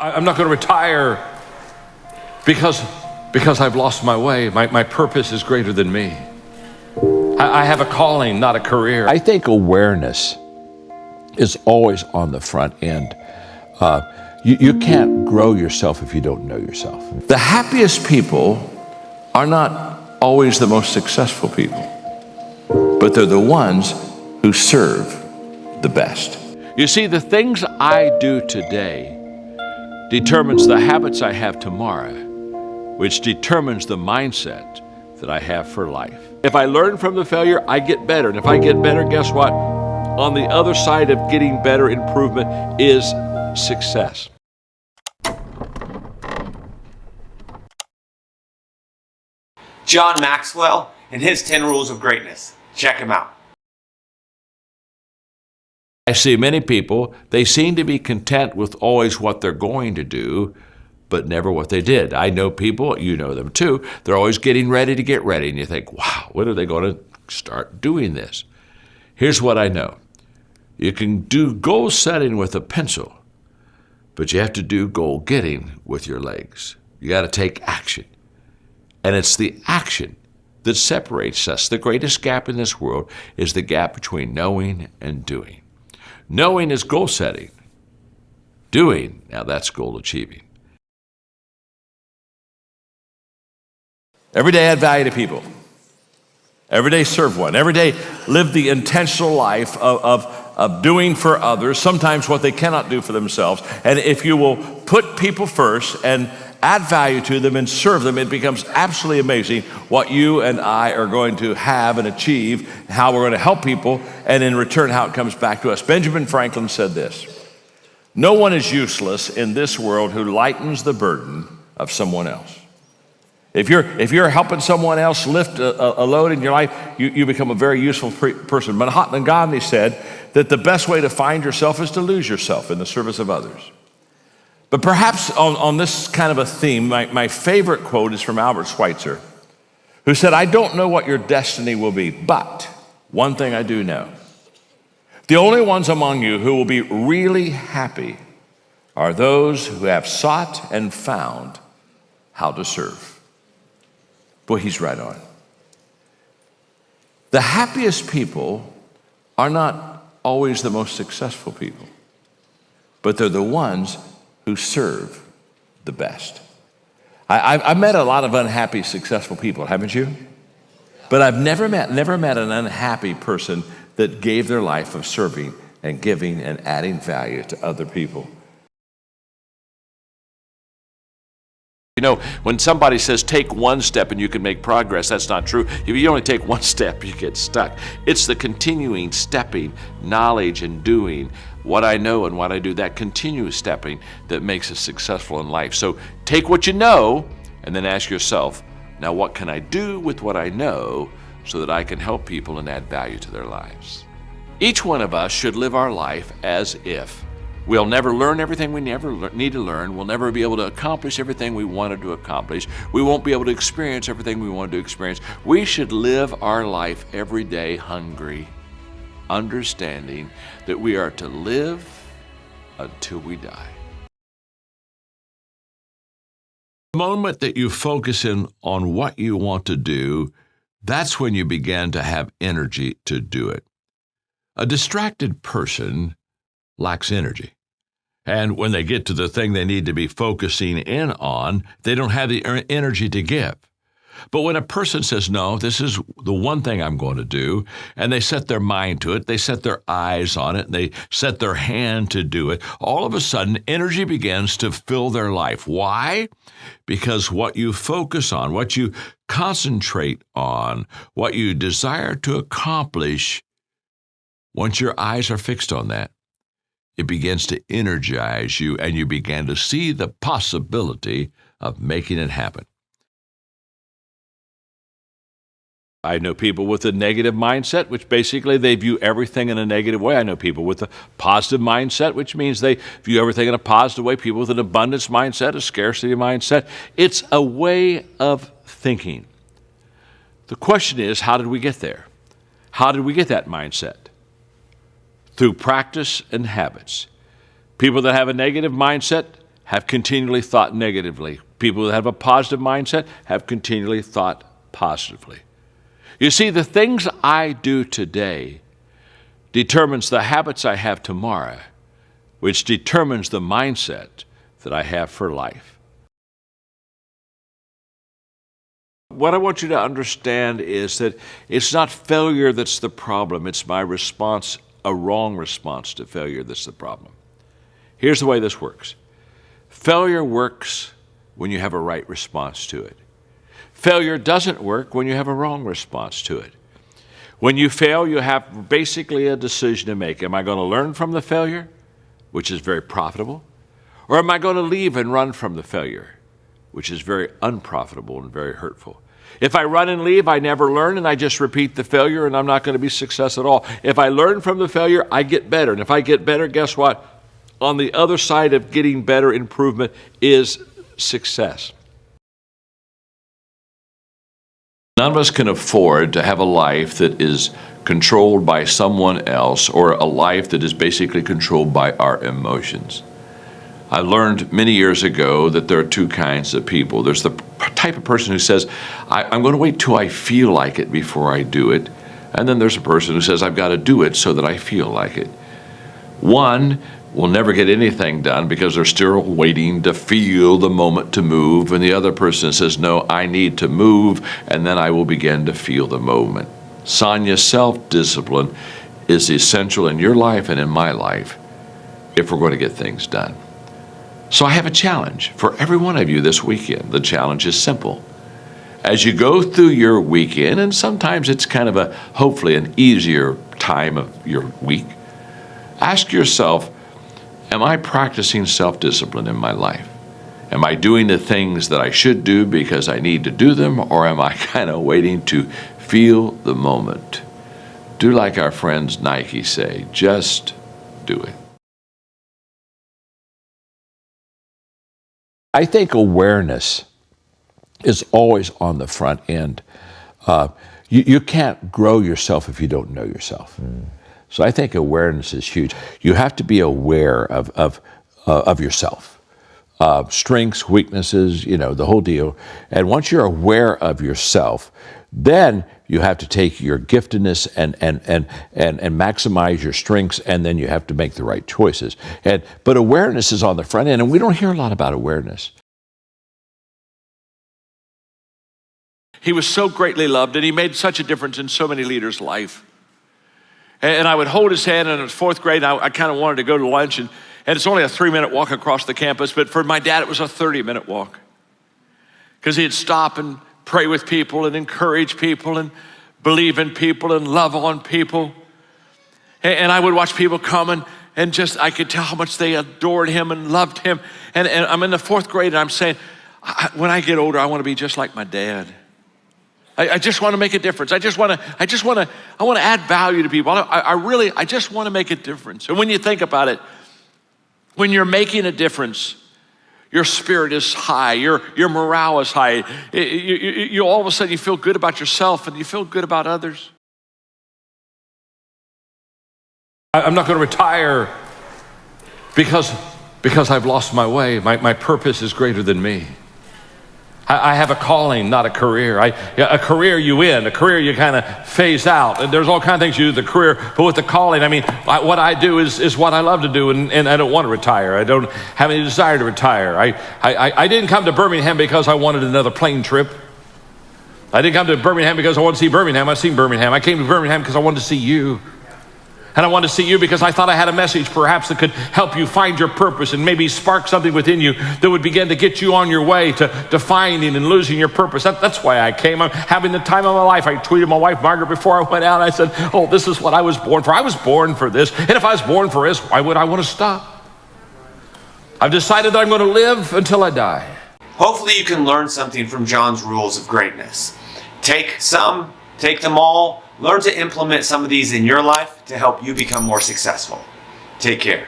I'm not going to retire because I've lost my way. My purpose is greater than me. I have a calling, not a career. I think awareness is always on the front end. You can't grow yourself if you don't know yourself. The happiest people are not always the most successful people, but they're the ones who serve the best. You see, the things I do today determines the habits I have tomorrow, which determines the mindset that I have for life. If I learn from the failure, I get better. And if I get better, guess what? On the other side of getting better, improvement is success. John Maxwell and his 10 Rules of Greatness. Check him out. I see many people, they seem to be content with always what they're going to do, but never what they did. I know people, you know them too, they're always getting ready to get ready, and you think, wow, when are they going to start doing this? Here's what I know. You can do goal setting with a pencil, but you have to do goal getting with your legs. You got to take action. And it's the action that separates us. The greatest gap in this world is the gap between knowing and doing. Knowing is goal setting. Doing, now that's goal achieving. Every day add value to people. Every day serve one. Every day live the intentional life of doing for others, sometimes what they cannot do for themselves. And if you will put people first and add value to them and serve them, it becomes absolutely amazing what you and I are going to have and achieve, how we're going to help people, and in return, how it comes back to us. Benjamin Franklin said this: "No one is useless in this world who lightens the burden of someone else." If you're helping someone else lift a load in your life, you become a very useful person. Mahatma Gandhi said that the best way to find yourself is to lose yourself in the service of others. But perhaps on this kind of a theme, my favorite quote is from Albert Schweitzer, who said, "I don't know what your destiny will be, but one thing I do know. The only ones among you who will be really happy are those who have sought and found how to serve." Boy, he's right on. The happiest people are not always the most successful people, but they're the ones who serve the best. I've met a lot of unhappy, successful people, haven't you? But I've never met an unhappy person that gave their life of serving and giving and adding value to other people. You know, when somebody says take one step and you can make progress, that's not true. If you only take one step, you get stuck. It's the continuing stepping, knowledge and doing what I know and what I do, that continuous stepping that makes us successful in life. So take what you know and then ask yourself, now what can I do with what I know so that I can help people and add value to their lives? Each one of us should live our life as if we'll never learn everything we need to learn. We'll never be able to accomplish everything we wanted to accomplish. We won't be able to experience everything we wanted to experience. We should live our life every day hungry, understanding that we are to live until we die. The moment that you focus in on what you want to do, that's when you begin to have energy to do it. A distracted person lacks energy. And when they get to the thing they need to be focusing in on, they don't have the energy to give. But when a person says, no, this is the one thing I'm going to do, and they set their mind to it, they set their eyes on it, and they set their hand to do it, all of a sudden, energy begins to fill their life. Why? Because what you focus on, what you concentrate on, what you desire to accomplish, once your eyes are fixed on that, it begins to energize you, and you begin to see the possibility of making it happen. I know people with a negative mindset, which basically they view everything in a negative way. I know people with a positive mindset, which means they view everything in a positive way. People with an abundance mindset, a scarcity mindset. It's a way of thinking. The question is, how did we get there? How did we get that mindset? Through practice and habits. People that have a negative mindset have continually thought negatively. People that have a positive mindset have continually thought positively. You see, the things I do today determines the habits I have tomorrow, which determines the mindset that I have for life. What I want you to understand is that it's not failure that's the problem, it's my response, a wrong response to failure that's the problem. Here's the way this works. Failure works when you have a right response to it. Failure doesn't work when you have a wrong response to it. When you fail, you have basically a decision to make. Am I going to learn from the failure, which is very profitable, or am I going to leave and run from the failure, which is very unprofitable and very hurtful? If I run and leave, I never learn, and I just repeat the failure, and I'm not going to be success at all. If I learn from the failure, I get better. And if I get better, guess what? On the other side of getting better, improvement is success. None of us can afford to have a life that is controlled by someone else, or a life that is basically controlled by our emotions. I learned many years ago that there are two kinds of people. There's the type of person who says, I'm going to wait till I feel like it before I do it. And then there's a person who says, I've got to do it so that I feel like it. One will never get anything done because they're still waiting to feel the moment to move. And the other person says, no, I need to move, and then I will begin to feel the moment. Sonia, self-discipline is essential in your life and in my life if we're going to get things done. So I have a challenge for every one of you this weekend. The challenge is simple. As you go through your weekend, and sometimes it's kind of hopefully an easier time of your week, ask yourself, am I practicing self-discipline in my life? Am I doing the things that I should do because I need to do them, or am I kind of waiting to feel the moment? Do like our friends Nike say, just do it. I think awareness is always on the front end. You can't grow yourself if you don't know yourself. So I think awareness is huge. You have to be aware of yourself, strengths, weaknesses, the whole deal. And once you're aware of yourself, then you have to take your giftedness and maximize your strengths, and then you have to make the right choices. But awareness is on the front end, and we don't hear a lot about awareness. He was so greatly loved, and he made such a difference in so many leaders' life. And I would hold his hand, and in fourth grade, I kind of wanted to go to lunch, and it's only a 3-minute walk across the campus, but for my dad, it was a 30-minute walk. Because he'd stop and pray with people and encourage people and believe in people and love on people. And I would watch people come and just, I could tell how much they adored him and loved him. And I'm in the fourth grade, and I'm saying, when I get older, I want to be just like my dad. I just want to make a difference. I want to add value to people. I just want to make a difference. And when you think about it, when you're making a difference, your spirit is high, your morale is high. You all of a sudden you feel good about yourself and you feel good about others. I'm not going to retire because I've lost my way. My purpose is greater than me. I have a calling, not a career. A career you in, a career you kind of phase out. And there's all kinds of things you do with the career, but with the calling, what I do is what I love to do, and I don't want to retire. I don't have any desire to retire. I didn't come to Birmingham because I wanted another plane trip. I didn't come to Birmingham because I wanted to see Birmingham. I've seen Birmingham. I came to Birmingham because I wanted to see you. And I wanted to see you because I thought I had a message perhaps that could help you find your purpose and maybe spark something within you that would begin to get you on your way to finding and losing your purpose. That's why I came. I'm having the time of my life. I tweeted my wife, Margaret, before I went out. I said, oh, this is what I was born for. I was born for this. And if I was born for this, why would I want to stop? I've decided that I'm going to live until I die. Hopefully you can learn something from John's rules of greatness. Take some, take them all. Learn to implement some of these in your life to help you become more successful. Take care.